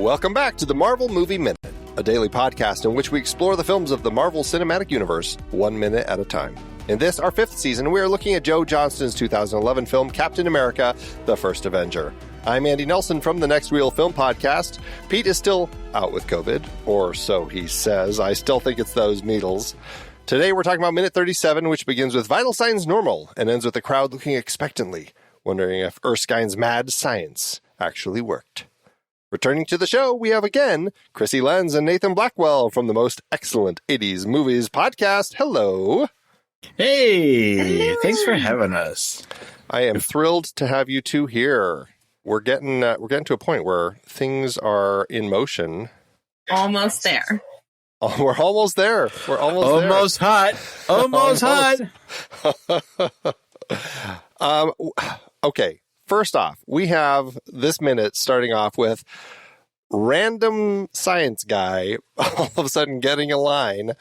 Welcome back to the Marvel Movie Minute, a daily podcast in which we explore the films of the Marvel Cinematic Universe 1 minute at a time. In this, our 5th season, we are looking at Joe Johnston's 2011 film Captain America: The First Avenger. I'm Andy Nelson from the Next Reel Film Podcast. Pete is still out with COVID, or so he says. I still think it's those needles. Today we're talking about minute 37, which begins with vital signs normal and ends with the crowd looking expectantly, wondering if Erskine's mad science actually worked. Returning to the show, we have again Krissy, Lenz, and Nathan Blackwell from the Most Excellent 80s Movies podcast. Hello. Hey, hello. Thanks for having us. I am thrilled to have you two here. We're getting to a point where things are in motion. Almost there. Oh, we're almost there. We're almost hot. Almost hot. Okay. First off, we have this minute starting off with random science guy all of a sudden getting a line,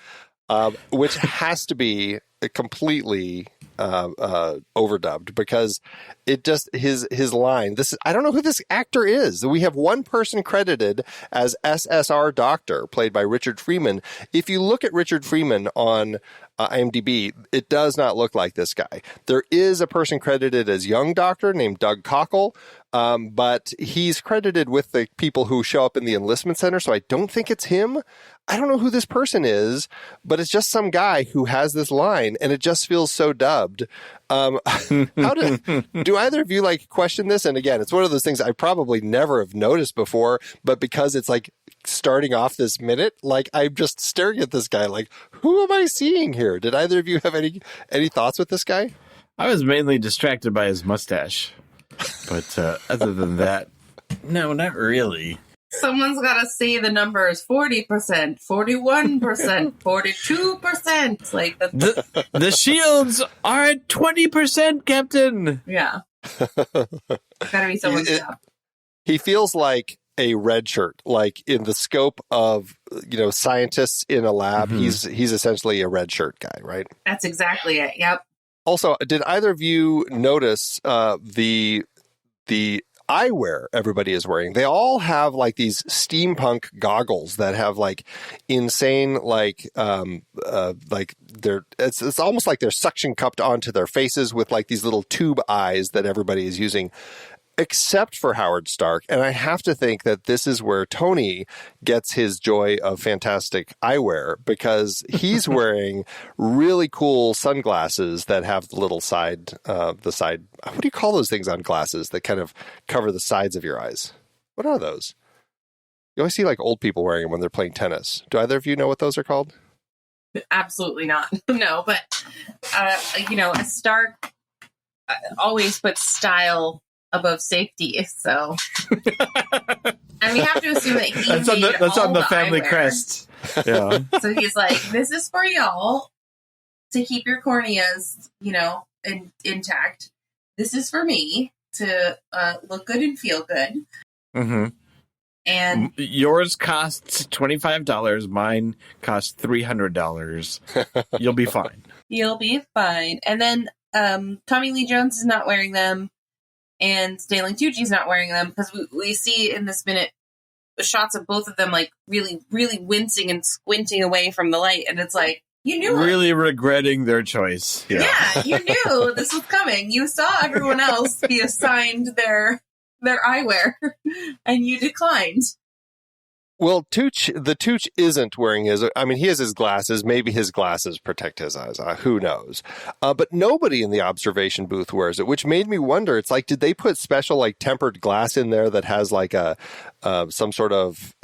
which has to be completely overdubbed because it just his line. I don't know who this actor is. We have one person credited as SSR Doctor, played by Richard Freeman. If you look at Richard Freeman on IMDb, it does not look like this guy. There is a person credited as Young Doctor named Doug Cockle, but he's credited with the people who show up in the enlistment center, so I don't think it's him. I don't know who this person is, but it's just some guy who has this line, and it just feels so dubbed. Do either of you question this? And again, it's one of those things I probably never have noticed before, but because it's starting off this minute, I'm just staring at this guy who am I seeing here? Did either of you have any thoughts with this guy? I was mainly distracted by his mustache, but other than that, no, not really. Someone's got to say the numbers 40%, 41%, 42%. The shields are at 20%, Captain. Yeah. Gotta be someone's job. He feels like a red shirt, in the scope of, scientists in a lab. Mm-hmm. He's essentially a red shirt guy, right? That's exactly it. Yep. Also, did either of you notice the eyewear everybody is wearing? They all have these steampunk goggles that have insane it's almost like they're suction cupped onto their faces with these little tube eyes that everybody is using, except for Howard Stark. And I have to think that this is where Tony gets his joy of fantastic eyewear, because he's wearing really cool sunglasses that have the little side, what do you call those things on glasses that kind of cover the sides of your eyes? What are those? You always see old people wearing them when they're playing tennis. Do either of you know what those are called? Absolutely not. No, but, Stark always puts style above safety, so and we have to assume that that's on the family eyewear crest. Yeah. So he's this is for y'all to keep your corneas, intact. This is for me to look good and feel good. Mm-hmm. And yours costs $25. Mine costs $300. You'll be fine. You'll be fine. And then Tommy Lee Jones is not wearing them. And Stanley Tucci's not wearing them, because we see in this minute shots of both of them really, really wincing and squinting away from the light. And it's you knew really regretting their choice. Yeah, you knew this was coming. You saw everyone else be assigned their eyewear, and you declined. Well, the Tucch isn't wearing his. I mean, he has his glasses. Maybe his glasses protect his eyes. Who knows? But nobody in the observation booth wears it, which made me wonder. It's did they put special tempered glass in there that has some sort of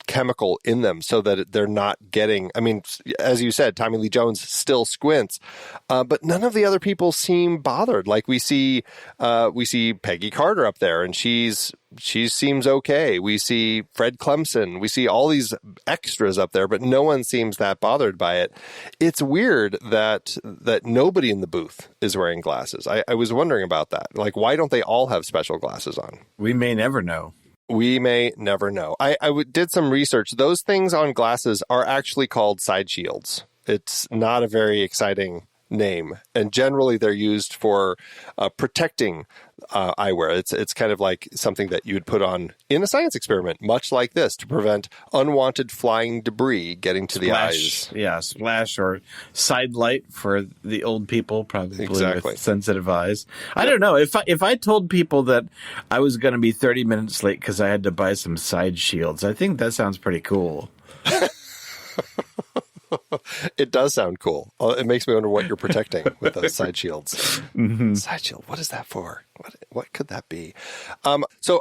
chemical in them so that they're not getting. I mean, as you said, Tommy Lee Jones still squints, but none of the other people seem bothered. We see Peggy Carter up there, and she seems okay. We see Fred Clemson. We see all these extras up there, but no one seems that bothered by it. It's weird that nobody in the booth is wearing glasses. I was wondering about that. Why don't they all have special glasses on? We may never know. We may never know. I did some research. Those things on glasses are actually called side shields. It's not a very exciting name, and generally they're used for protecting eyewear. It's kind of like something that you would put on in a science experiment, much like this, to prevent unwanted flying debris getting to the eyes. Yeah, splash or side light for the old people, probably with sensitive eyes. I don't know. If I told people that I was going to be 30 minutes late because I had to buy some side shields, I think that sounds pretty cool. It does sound cool. It makes me wonder what you're protecting with those side shields. Mm-hmm. Side shield, what is that for? What could that be? So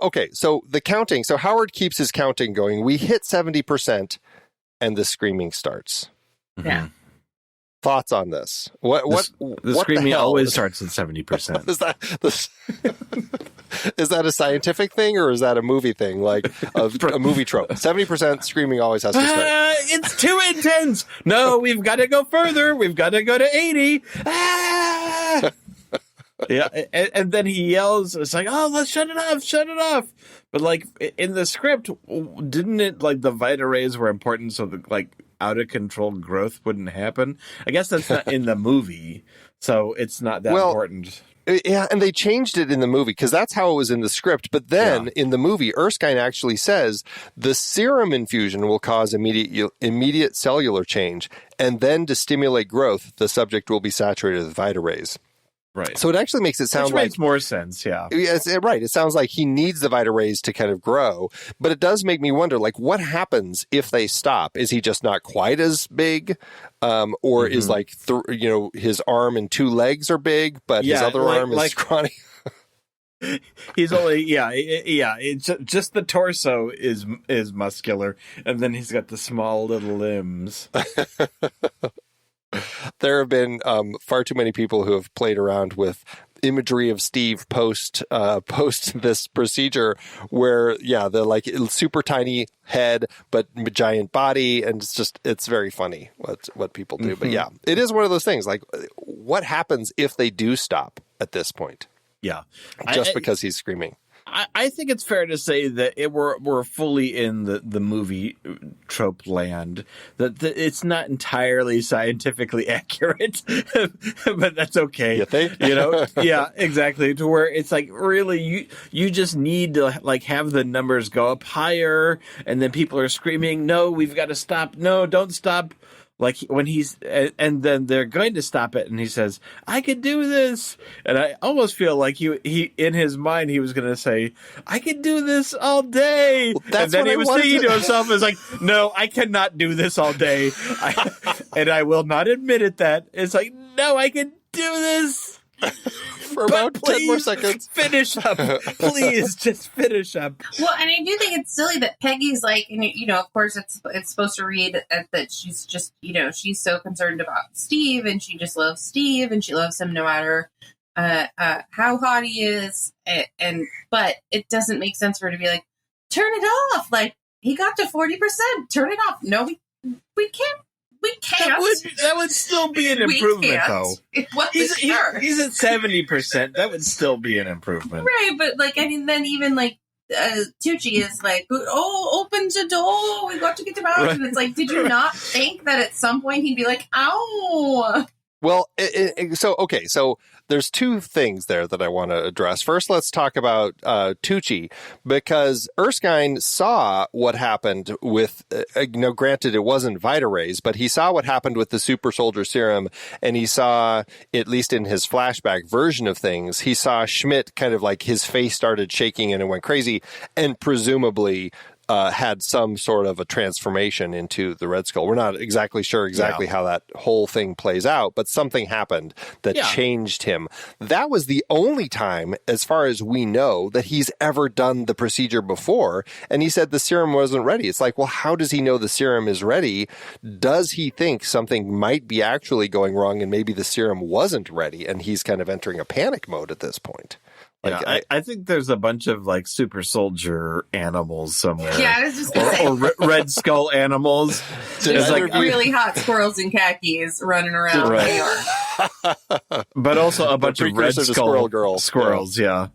the counting. So Howard keeps his counting going. We hit 70%, and the screaming starts. Yeah. Thoughts on this? What screaming always starts at 70%. Is that a scientific thing, or is that a movie thing, like a movie trope? 70% screaming always has to start. It's too intense. No, we've got to go further. We've got to go to 80. Yeah, and then he yells. It's like, oh, let's shut it off. But like in the script, didn't it like the Vita rays were important so the like out of control growth wouldn't happen? I guess that's not in the movie, so it's not that important. Yeah, and they changed it in the movie because that's how it was in the script. But then in the movie, Erskine actually says the serum infusion will cause immediate cellular change, and then to stimulate growth, the subject will be saturated with Vita rays. Right. So it actually makes it sound makes more sense, yeah. Yes, right. It sounds like he needs the Vita rays to kind of grow, but it does make me wonder, like, what happens if they stop? Is he just not quite as big? Or is like, his arm and two legs are big, but his other arm is scrawny? He's only, it's just the torso is muscular, and then he's got the small little limbs. There have been far too many people who have played around with imagery of Steve post this procedure where, they're like super tiny head, but giant body. And it's very funny what people do. Mm-hmm. But it is one of those things. Like, what happens if they do stop at this point? Yeah. Just because he's screaming. I think it's fair to say that we're fully in the movie trope land, that it's not entirely scientifically accurate, but that's okay. You think? Yeah, exactly. To where it's like, really, you just need to like have the numbers go up higher, and then people are screaming, no, we've got to stop. No, don't stop. Like when and then they're going to stop it, and he says, "I could do this," and I almost feel like he in his mind he was going to say, "I could do this all day," and then he was thinking to himself, "Is like, no, I cannot do this all day," and I will not admit it. That it's like, no, I can do this. For about 10 more seconds. Finish up. Please, just finish up. Well, and I do think it's silly that Peggy's like, and, of course it's supposed to read that she's just, she's so concerned about Steve, and she just loves Steve, and she loves him no matter how hot he is. But it doesn't make sense for her to be like, turn it off. Like, he got to 40%. Turn it off. No, we can't. We can't. That would still be an improvement, though. He's at 70%. That would still be an improvement, right? But then even Tucci is like, "Oh, open the door. We got to get him out." Right. And it's like, did you not think that at some point he'd be like, "Ow"? Well, so there's two things there that I want to address. First, let's talk about Tucci, because Erskine saw what happened with, granted it wasn't Vita rays, but he saw what happened with the super soldier serum, and he saw, at least in his flashback version of things, he saw Schmidt kind of like his face started shaking and it went crazy, and presumably had some sort of a transformation into the Red Skull. We're not exactly sure how that whole thing plays out, but something happened that changed him. That was the only time, as far as we know, that he's ever done the procedure before. And he said the serum wasn't ready. It's like, well, how does he know the serum is ready? Does he think something might be actually going wrong and maybe the serum wasn't ready and he's kind of entering a panic mode at this point? I think there's a bunch of super soldier animals somewhere. Yeah, I was just going to say. Or Red Skull animals. There's really hot squirrels in khakis running around New York. But also a bunch of Red Skull girls. Squirrels, yeah.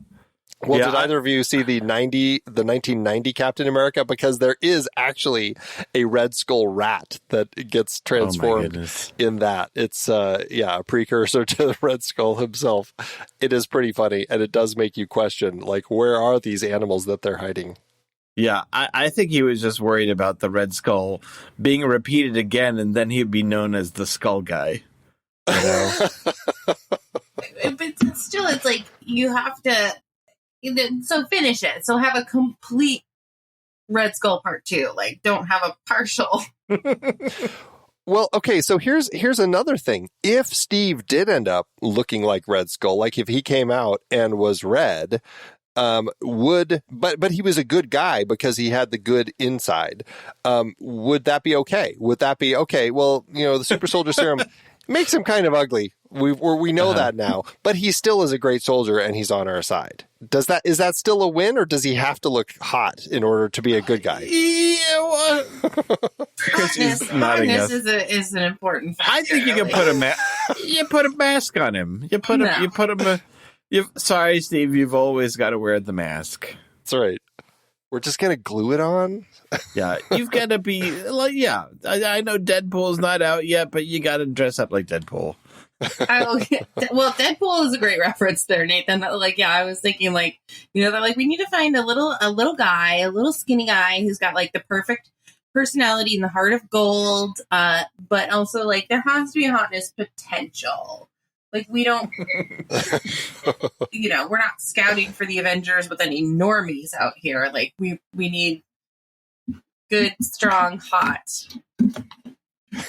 Well, did either of you see the 1990 Captain America? Because there is actually a Red Skull rat that gets transformed in that. It's a precursor to the Red Skull himself. It is pretty funny, and it does make you question, like, where are these animals that they're hiding? Yeah, I think he was just worried about the Red Skull being repeated again, and then he'd be known as the Skull Guy. You know? But still, it's like you have to. So finish it. So have a complete Red Skull Part 2. Like, don't have a partial. Well, okay, so here's another thing. If Steve did end up looking like Red Skull, like if he came out and was red, but he was a good guy because he had the good inside. Would that be okay? Would that be okay? Well, the super soldier serum makes him kind of ugly. We know that now, but he still is a great soldier and he's on our side. Is that still a win, or does he have to look hot in order to be a good guy? Yeah, well, hotness is an important factor. I think you can put a mask on him. Sorry, Steve, you've always got to wear the mask. That's right. We're just going to glue it on? Yeah, you've got to be like, I know Deadpool's not out yet, but you got to dress up like Deadpool. Well, Deadpool is a great reference there, Nathan. Like, I was thinking, like, they're like, we need to find a little guy, a little skinny guy who's got like the perfect personality and the heart of gold, but also like there has to be a hotness potential. Like, we don't, we're not scouting for the Avengers with any normies out here. Like, we need good, strong, hot.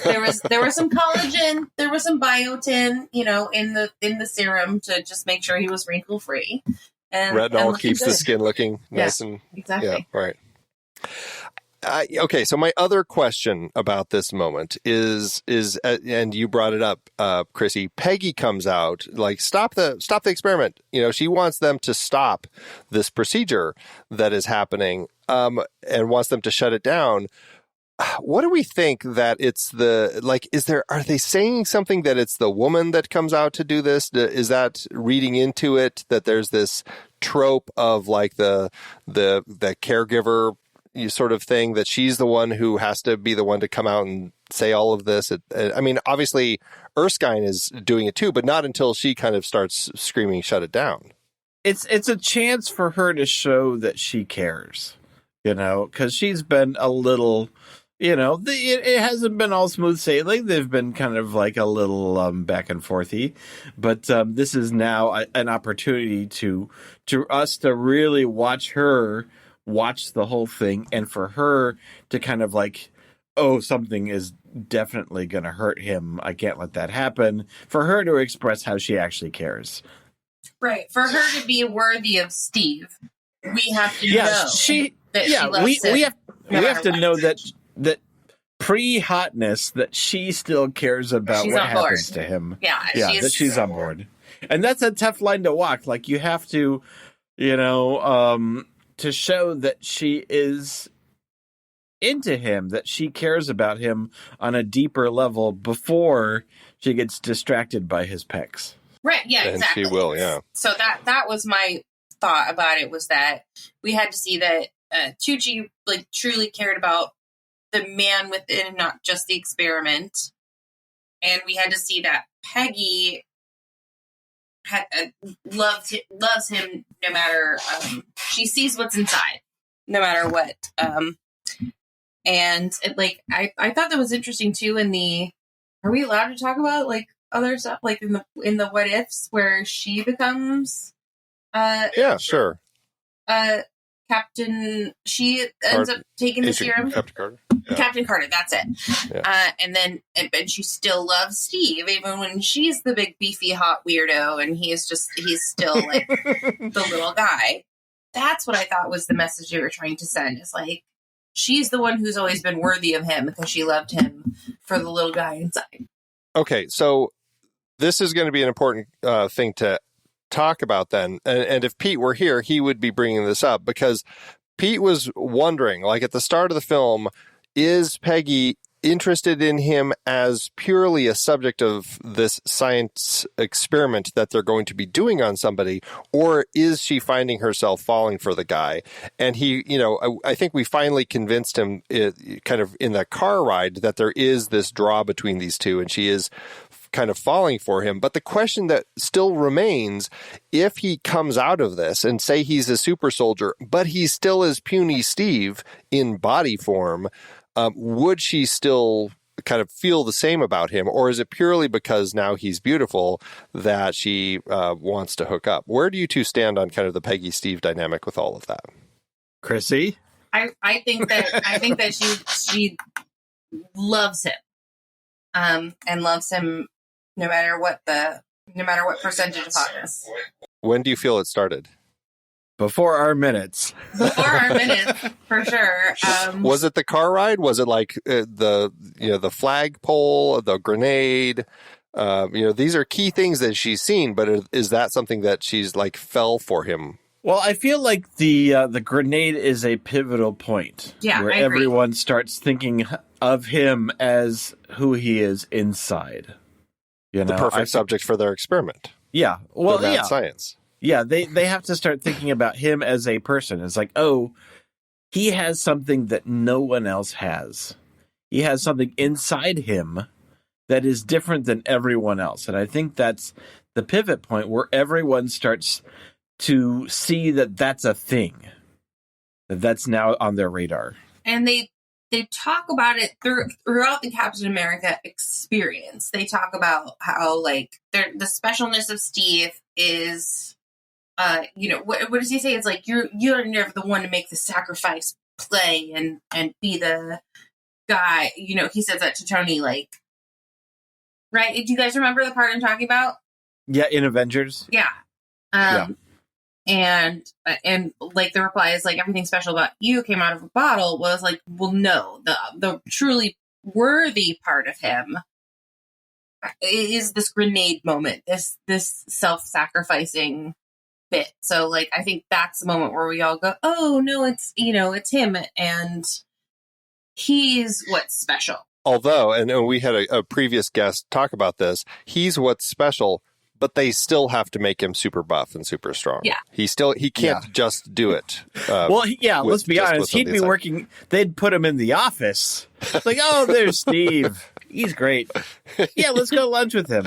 There was some collagen, there was some biotin, in the serum to just make sure he was wrinkle free. And retinol keeps the skin looking nice and exactly. Yeah, right. Okay, so my other question about this moment is, and you brought it up, Krissy. Peggy comes out, like, stop the experiment. She wants them to stop this procedure that is happening, and wants them to shut it down. What do we think that it's are they saying something that it's the woman that comes out to do this? Is that reading into it that there's this trope of like the caregiver sort of thing, that she's the one who has to be the one to come out and say all of this? I mean, obviously Erskine is doing it too, but not until she kind of starts screaming, shut it down. It's a chance for her to show that she cares, because she's been a little, it hasn't been all smooth sailing. They've been kind of like a little back and forthy, but this is now an opportunity to us to really watch the whole thing, and for her to kind of like, oh, something is definitely going to hurt him. I can't let that happen. For her to express how she actually cares. Right. For her to be worthy of Steve, we have to know that she loves him. We have to know that pre-hotness, that she still cares about what happens to him. Yeah, that she's on board. And that's a tough line to walk. Like, you have to, to show that she is into him, that she cares about him on a deeper level before she gets distracted by his pecs. Right, yeah, and exactly. She will, yeah. So that was my thought about it, was that we had to see that Tucci like truly cared about the man within and not just the experiment. And we had to see that Peggy loves him no matter, she sees what's inside, no matter what. And I thought that was interesting too. Are we allowed to talk about like other stuff, like in the what ifs where she becomes, yeah, sure. Captain, she ends up taking the serum. Captain Carter. Yeah. Captain Carter, that's it. Yeah. And she still loves Steve, even when she's the big beefy hot weirdo, and he's still like the little guy. That's what I thought was the message they were trying to send. Is like, she's the one who's always been worthy of him because she loved him for the little guy inside. Okay, so this is going to be an important thing to talk about then. And if Pete were here, he would be bringing this up, because Pete was wondering, like at the start of the film, is Peggy interested in him as purely a subject of this science experiment that they're going to be doing on somebody, or is she finding herself falling for the guy? And he, I think we finally convinced him kind of in that car ride that there is this draw between these two, and she is kind of falling for him. But the question that still remains, if he comes out of this and say he's a super soldier, but he still is puny Steve in body form, would she still kind of feel the same about him? Or is it purely because now he's beautiful that she wants to hook up? Where do you two stand on kind of the Peggy Steve dynamic with all of that? Krissy? I think that she loves him. And loves him no matter what percentage of hotness. When do you feel it started? Before our minutes. Before our minutes, for sure. Was it the car ride? Was it like the flagpole, the grenade? These are key things that she's seen, but is that something that she's like fell for him? Well, I feel like the grenade is a pivotal point. Yeah, where I agree. Everyone starts thinking of him as who he is inside. The perfect subject for their experiment. Yeah. Well, yeah. Science. Yeah, they have to start thinking about him as a person. It's like, oh, he has something that no one else has. He has something inside him that is different than everyone else. And I think that's the pivot point where everyone starts to see that that's a thing, that's now on their radar. And they talk about it throughout the Captain America experience. They talk about how, like, the specialness of Steve is, what does he say? It's like, you're never the one to make the sacrifice play and be the guy. He says that to Tony, like, right? Do you guys remember the part I'm talking about? Yeah, in Avengers. Yeah. And like the reply is like, everything special about you came out of a bottle. Was like, well, no, the truly worthy part of him is this grenade moment, this self-sacrificing bit. So like, I think that's the moment where we all go, oh no, it's him, and he's what's special. Although, and we had a previous guest talk about this, he's what's special, but they still have to make him super buff and super strong. Yeah. He can't just do it. Let's be honest. He'd be working. They'd put him in the office. It's like, oh, there's Steve. He's great. Yeah, let's go lunch with him.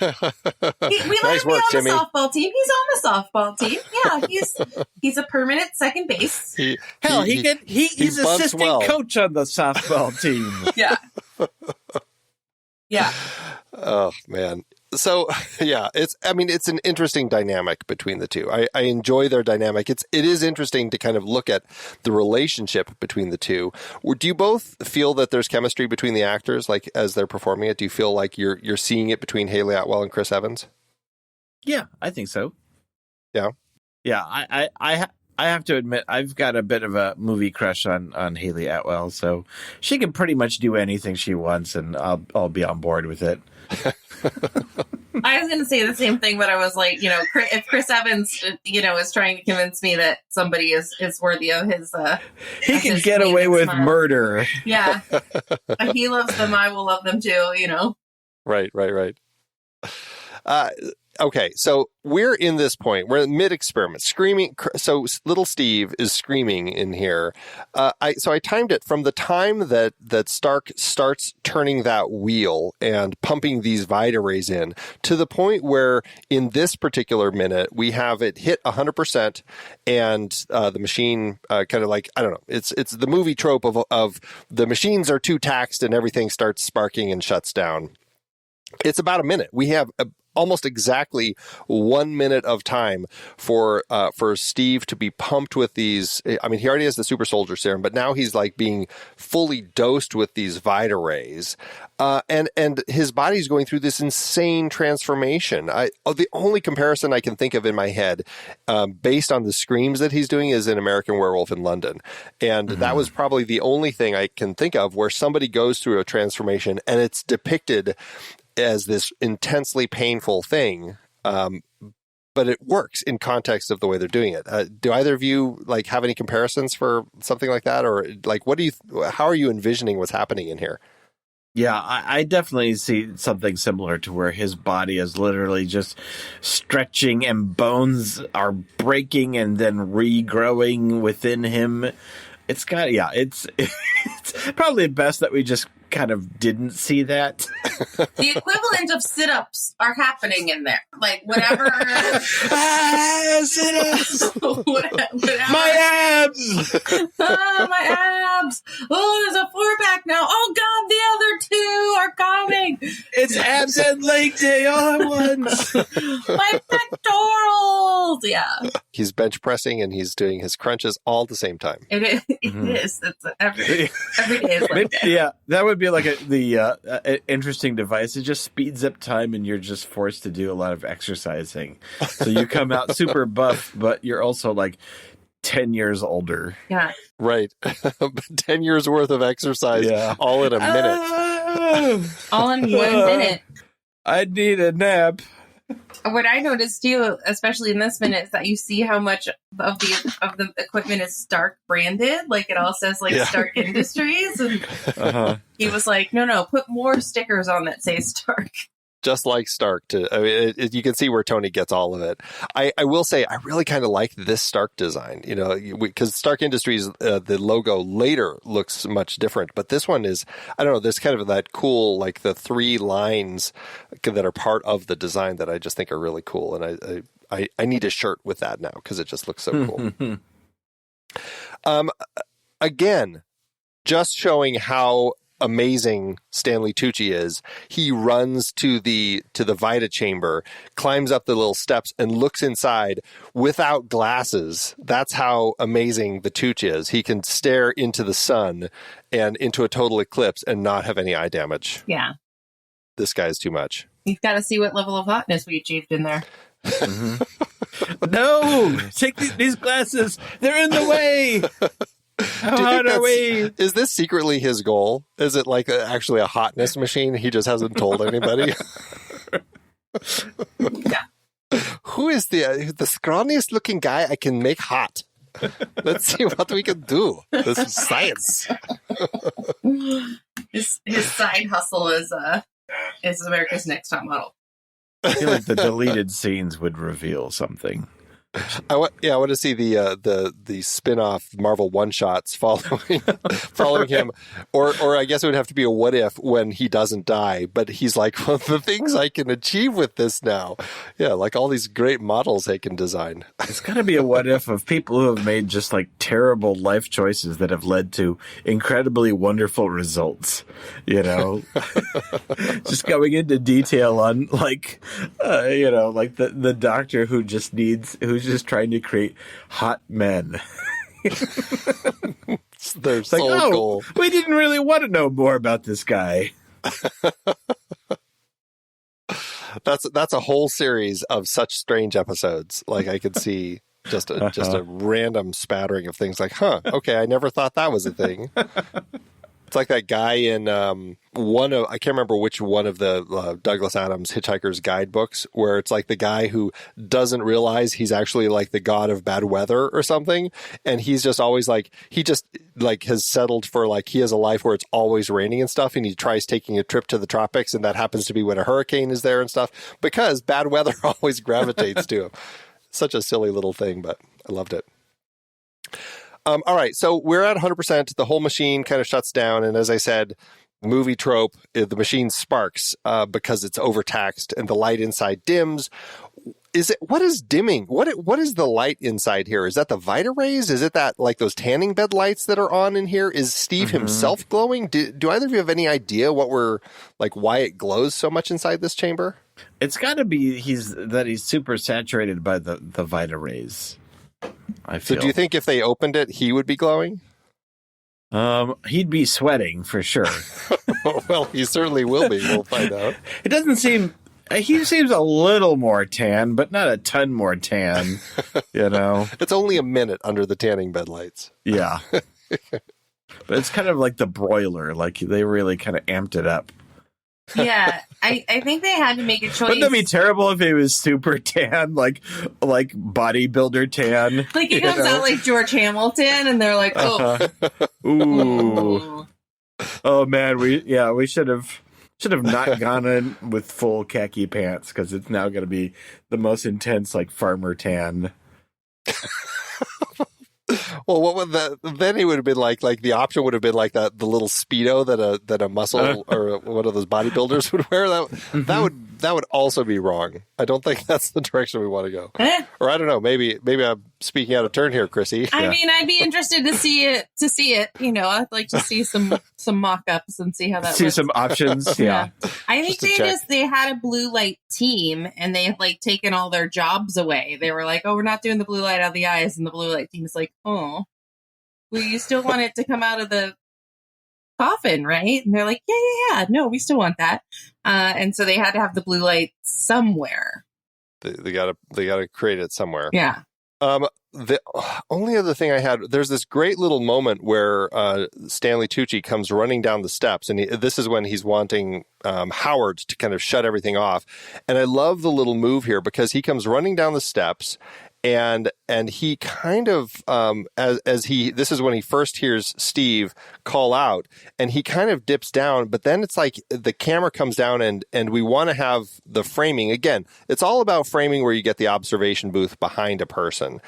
We let Nice him work, be on Jimmy. the softball team. He's on the softball team. Yeah, he's a permanent second base. He's assistant coach on the softball team. Yeah. Yeah. Oh man. So yeah, it's an interesting dynamic between the two. I enjoy their dynamic. It is interesting to kind of look at the relationship between the two. Do you both feel that there's chemistry between the actors, like as they're performing it? Do you feel like you're seeing it between Haley Atwell and Chris Evans? Yeah, I think so. Yeah. Yeah, I have to admit, I've got a bit of a movie crush on Haley Atwell, so she can pretty much do anything she wants, and I'll be on board with it. I was going to say the same thing, but I was like, if Chris Evans, is trying to convince me that somebody is worthy of his, he can get away with murder. Yeah, if he loves them, I will love them too. Right. Okay, so we're in this point. We're mid-experiment, screaming. So little Steve is screaming in here. I timed it from the time that Stark starts turning that wheel and pumping these Vita rays in to the point where in this particular minute we have it hit 100%, and the machine kind of like, I don't know. It's the movie trope of the machines are too taxed and everything starts sparking and shuts down. It's about a minute. We have almost exactly 1 minute of time for Steve to be pumped with these. I mean, he already has the super soldier serum, but now he's like being fully dosed with these Vita rays, and his body's going through this insane transformation. The only comparison I can think of in my head, based on the screams that he's doing, is in American Werewolf in London, and that was probably the only thing I can think of where somebody goes through a transformation and it's depicted as this intensely painful thing, but it works in context of the way they're doing it. Do either of you like have any comparisons for something like that, or like how are you envisioning what's happening in here? Yeah, I definitely see something similar to where his body is literally just stretching and bones are breaking and then regrowing within him. It's probably best that we just kind of didn't see that. The equivalent of sit-ups are happening in there. Like, whatever. Sit-ups! whatever. My abs! My abs! Oh, there's a 4-pack now. Oh, God, the other 2 are coming. It's abs and leg day all at once. My pectorals! Yeah. He's bench pressing and he's doing his crunches all at the same time. It is. It's every day is like that. Yeah, that would be like the interesting device. It just speeds up time and you're just forced to do a lot of exercising. So you come out super buff, but you're also like 10 years older. Yeah. Right. 10 years worth of exercise all in a minute. All in 1 minute. I need a nap. What I noticed too, especially in this minute, is that you see how much of the equipment is Stark branded. Like it all says Stark Industries, and he was like, "No, put more stickers on that say Stark." Just like Stark, you can see where Tony gets all of it. I will say, I really kind of like this Stark design, because Stark Industries, the logo later looks much different. But this one is, I don't know, there's kind of that cool, like the 3 lines that are part of the design that I just think are really cool. And I need a shirt with that now because it just looks so cool. Again, just showing how amazing Stanley Tucci is. He runs to the Vita chamber, climbs up the little steps, and looks inside without glasses. That's how amazing the Tucci is. He can stare into the sun and into a total eclipse and not have any eye damage. Yeah. This guy's too much. You've got to see what level of hotness we achieved in there. No! Take these glasses! They're in the way! How hot are we? Is this secretly his goal? Is it like actually a hotness machine? He just hasn't told anybody. Yeah. Who is the scrawniest looking guy I can make hot? Let's see what we can do. This is science. His side hustle is America's Next Top Model. I feel like the deleted scenes would reveal something. I want to see the spin-off Marvel one-shots following him, or I guess it would have to be a what if when he doesn't die, but he's like, well, the things I can achieve with this now, like all these great models they can design. It's got to be a what if of people who have made just like terrible life choices that have led to incredibly wonderful results. Just going into detail on like the doctor who's just trying to create hot men. Their sole goal. We didn't really want to know more about this guy. That's a whole series of such strange episodes. Like I could see just a random spattering of things. Like, okay, I never thought that was a thing. It's like that guy in I can't remember which one of the Douglas Adams Hitchhiker's Guide books, where it's like the guy who doesn't realize he's actually like the god of bad weather or something, and he's just always like, he just like has settled for like, he has a life where it's always raining and stuff, and he tries taking a trip to the tropics, and that happens to be when a hurricane is there and stuff, because bad weather always gravitates to him. Such a silly little thing, but I loved it. All right, so we're at 100%. The whole machine kind of shuts down, and as I said, movie trope, the machine sparks because it's overtaxed, and the light inside dims. What is dimming? What is the light inside here? Is that the Vita rays? Is it that like those tanning bed lights that are on in here? Is Steve himself glowing? Do either of you have any idea why it glows so much inside this chamber? It's got to be he's super saturated by the Vita rays. I feel. So do you think if they opened it, he would be glowing? He'd be sweating for sure. Well, he certainly will be. We'll find out. It doesn't seem. He seems a little more tan, but not a ton more tan. It's only a minute under the tanning bed lights. Yeah, but it's kind of like the broiler. Like they really kind of amped it up. Yeah, I think they had to make a choice. Wouldn't that be terrible if he was super tan, like bodybuilder tan? Like he comes out like George Hamilton, and they're like, "Oh, ooh." Oh man, we should have not gone in with full khaki pants because it's now going to be the most intense like farmer tan. Well, what would that? Then he would have been like the option would have been like the little Speedo that a muscle or one of those bodybuilders would wear. That would also be wrong. I don't think that's the direction we want to go. Or I don't know. Maybe I'm speaking out of turn here, Krissy. I mean, I'd be interested to see it. I'd like to see some mock-ups and see how that. See some options. Yeah. I think they had a blue light team and they had like taken all their jobs away. They were like, "Oh, we're not doing the blue light out of the eyes," and the blue light team is like, "Oh, well, you still want it to come out of the coffin, right?" And they're like, yeah, no, we still want that. And so they had to have the blue light somewhere. They gotta create it somewhere. Yeah. The only other thing I had, there's this great little moment where Stanley Tucci comes running down the steps, and this is when he's wanting Howard to kind of shut everything off. And I love the little move here because he comes running down the steps, and he kind of this is when he first hears Steve call out, and he kind of dips down, but then it's like the camera comes down and we want to have the framing. Again, it's all about framing where you get the observation booth behind a person.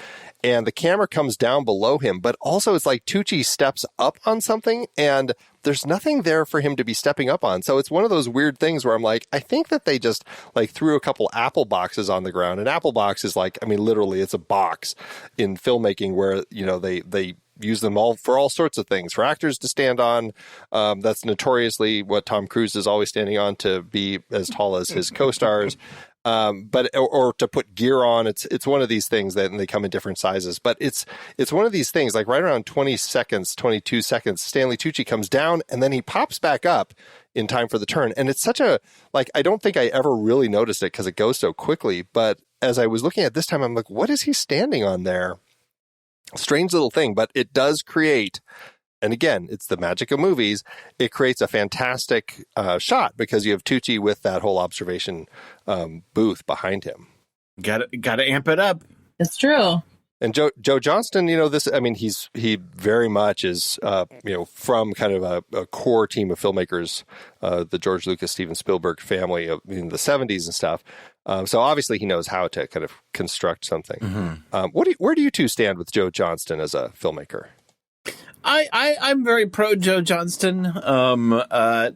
And the camera comes down below him, but also it's like Tucci steps up on something and there's nothing there for him to be stepping up on. So it's one of those weird things where I'm like, I think that they just like threw a couple apple boxes on the ground. An apple box is like, I mean, literally it's a box in filmmaking where, they use them all for all sorts of things, for actors to stand on. That's notoriously what Tom Cruise is always standing on to be as tall as his co-stars. But to put gear on, it's one of these things that, and they come in different sizes, but it's one of these things like right around 22 seconds, Stanley Tucci comes down and then he pops back up in time for the turn. And it's such a, like, I don't think I ever really noticed it because it goes so quickly. But as I was looking at this time, I'm like, what is he standing on there? Strange little thing, but it does create, and again, it's the magic of movies. It creates a fantastic shot because you have Tucci with that whole observation booth behind him. Got to amp it up. It's true. And Joe Johnston, he very much is, from kind of a core team of filmmakers, the George Lucas, Steven Spielberg family in the 70s and stuff. So obviously he knows how to kind of construct something. Mm-hmm. Where do you two stand with Joe Johnston as a filmmaker? I'm very pro Joe Johnston. Have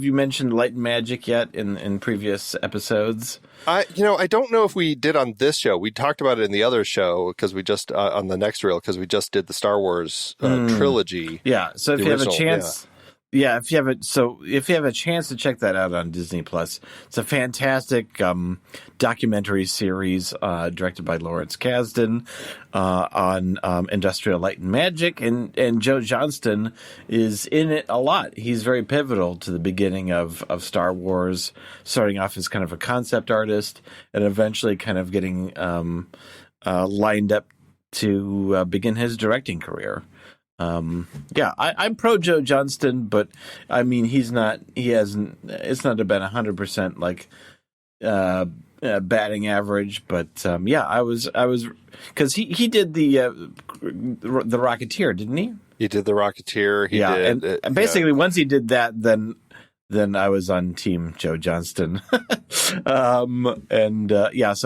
you mentioned Light and Magic yet in previous episodes? I don't know if we did on this show. We talked about it in the other show because we just on the next reel because we just did the Star Wars trilogy. Yeah. So if you have a chance. Yeah, if you have a chance to check that out on Disney Plus, it's a fantastic documentary series directed by Lawrence Kasdan on industrial light and magic, and Joe Johnston is in it a lot. He's very pivotal to the beginning of Star Wars, starting off as kind of a concept artist and eventually kind of getting lined up to begin his directing career. I'm pro Joe Johnston, but I mean, it's not been 100% like, batting average, but, I was, cause he did the Rocketeer, didn't he? He did the Rocketeer. He did. And basically once he did that, then I was on team Joe Johnston. So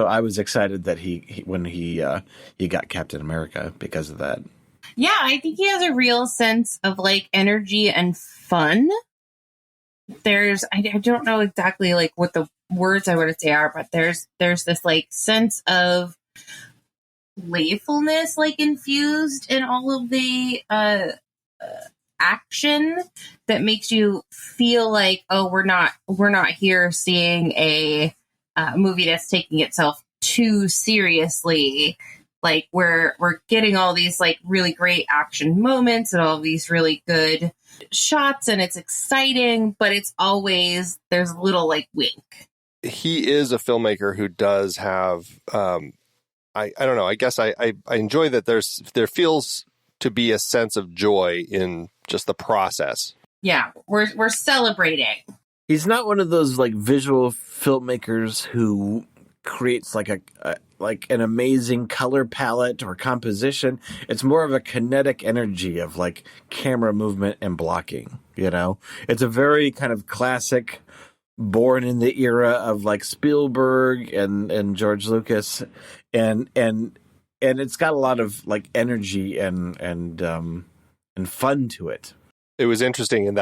I was excited that when he got Captain America because of that. Yeah, I think he has a real sense of like energy and fun. I don't know exactly like what the words I would say are, but there's this like sense of playfulness like infused in all of the action that makes you feel like, oh, we're not here seeing a movie that's taking itself too seriously. Like we're getting all these like really great action moments and all these really good shots, and it's exciting, but it's always there's a little like wink. He is a filmmaker who does have I don't know, I guess I enjoy that there feels to be a sense of joy in just the process. Yeah, we're celebrating. He's not one of those like visual filmmakers who creates like like an amazing color palette or composition. It's more of a kinetic energy of like camera movement and blocking, you know? It's a very kind of classic, born in the era of like Spielberg and George Lucas, and it's got a lot of like energy and fun to it. It was interesting in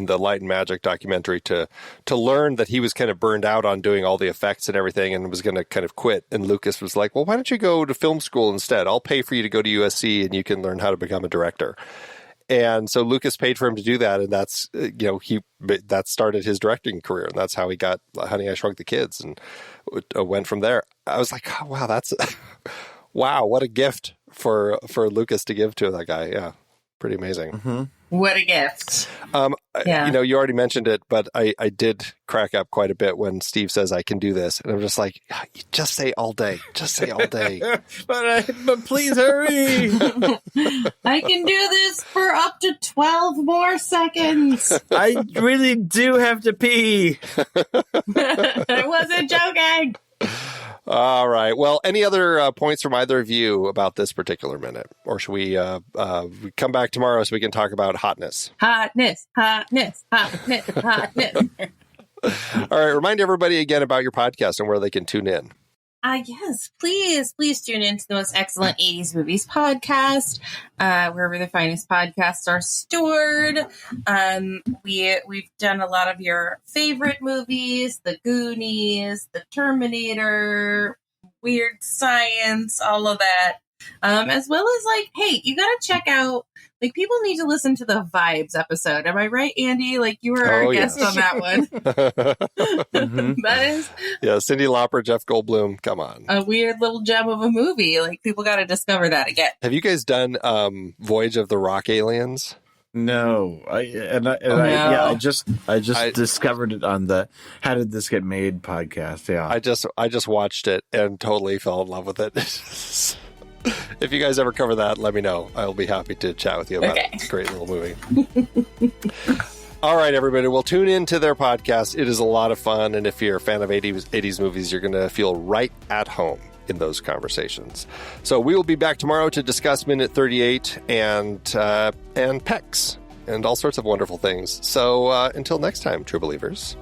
the Light and Magic documentary to learn that he was kind of burned out on doing all the effects and everything and was going to kind of quit. And Lucas was like, well, why don't you go to film school instead? I'll pay for you to go to USC and you can learn how to become a director. And so Lucas paid for him to do that. And that's, that started his directing career. And that's how he got Honey, I Shrunk the Kids and went from there. I was like, oh, wow, wow, what a gift for Lucas to give to that guy. Yeah, pretty amazing. Mm-hmm. What a gift. Yeah. You already mentioned it, but I did crack up quite a bit when Steve says, I can do this. And I'm just like, just say all day. Just say all day. but please hurry. I can do this for up to 12 more seconds. I really do have to pee. I wasn't joking. All right. Well, any other points from either of you about this particular minute? Or should we come back tomorrow so we can talk about hotness? Hotness. All right. Remind everybody again about your podcast and where they can tune in. Yes, please tune in to the most excellent 80s movies podcast, wherever the finest podcasts are stored. We've done a lot of your favorite movies, The Goonies, The Terminator, Weird Science, all of that. As well as like, hey, you gotta check out, like, people need to listen to the Vibes episode. Am I right, Andy? Like, you were our guest on that one. Mm-hmm. That is... Yeah, Cyndi Lauper, Jeff Goldblum, come on. A weird little gem of a movie. Like, people gotta discover that again. Have you guys done Voyage of the Rock Aliens? No, I just discovered it on the How Did This Get Made podcast. Yeah, I just watched it and totally fell in love with it. If you guys ever cover that, let me know. I'll be happy to chat with you about it. It's a great little movie. All right, everybody. Well, tune in to their podcast. It is a lot of fun. And if you're a fan of 80s movies, you're going to feel right at home in those conversations. So we will be back tomorrow to discuss Minute 38 and PECs and all sorts of wonderful things. So until next time, true believers.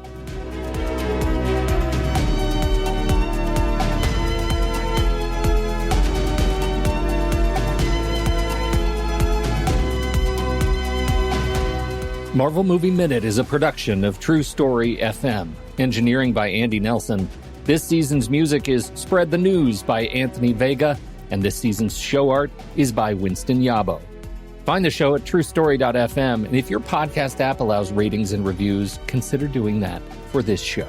Marvel Movie Minute is a production of True Story FM. Engineering by Andy Nelson. This season's music is Spread the News by Anthony Vega, and this season's show art is by Winston Yabo. Find the show at truestory.fm, and if your podcast app allows ratings and reviews, consider doing that for this show.